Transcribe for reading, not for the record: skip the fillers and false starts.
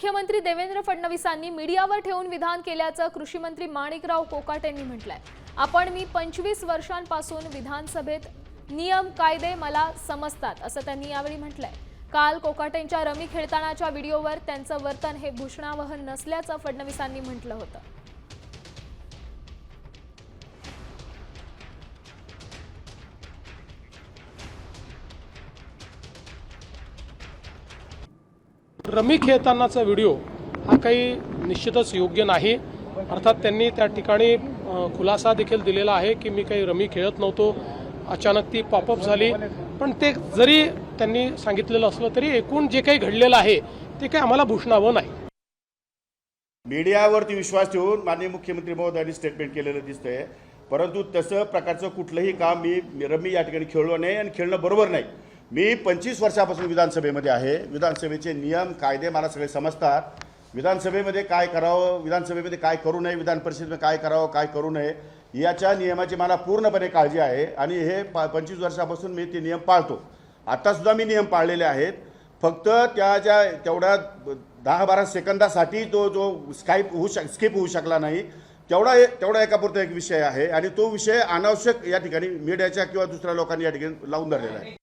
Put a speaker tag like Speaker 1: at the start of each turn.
Speaker 1: मुख्यमंत्री देवेंद्र फडणवीसांनी मीडियावर ठेवून विधान केल्याचं कृषी मंत्री माणिकराव कोकाटे यांनी म्हटलंय। मी 25 वर्षांपासून विधानसभेत नियम कायदे मला समजतात असं त्यांनी यावेळी म्हटलंय। काल कोकाटेंच्या रमी खेळतानाच्या व्हिडिओवर त्यांचं वर्तन हे घोषणावह नसल्याचं फडणवीसांनी म्हटलं होतं।
Speaker 2: रमी खेळतानाचा व्हिडिओ हा काही निश्चितच योग्य नाही। अर्थात त्यांनी त्या ठिकाणी खुलासा देखील दिलेला आहे की मी काही रमी खेळत नव्हतो, अचानक ती पॉपअप झाली। पण ते जरी त्यांनी सांगितलेलं असलं तरी एकूण जे काही घडलेलं आहे ते काही आम्हाला भूषणावं नाही।
Speaker 3: मीडियावरती विश्वास ठेवून माननीय मुख्यमंत्री महोदयांनी स्टेटमेंट केलेलं दिसतंय, परंतु तसं प्रकारचं कुठलंही काम मी रमी या ठिकाणी खेळलो नाही आणि खेळणं बरोबर नाही। मी 25 वर्षापासून विधानसभेमध्ये आहे। विधानसभेचे नियम कायदे मला सगळे समजतात। विधानसभेमध्ये काय करावं, विधानसभेमध्ये काय करू नये, विधान परिषदेमध्ये काय करावं, काय करू नये याच्या नियमाची मला पूर्णपणे काळजी आहे आणि हे 25 वर्षापासून मी ते नियम पाळतो। आत्तासुद्धा मी नियम पाळलेले आहेत। फक्त त्याच्या तेवढ्या 10-12 सेकंदासाठी जो स्किप होऊ शकला नाही, तेवढा एकापुरता एक विषय आहे आणि तो विषय अनावश्यक या ठिकाणी मीडियाच्या किंवा दुसऱ्या लोकांनी या ठिकाणी लावून धरलेला आहे।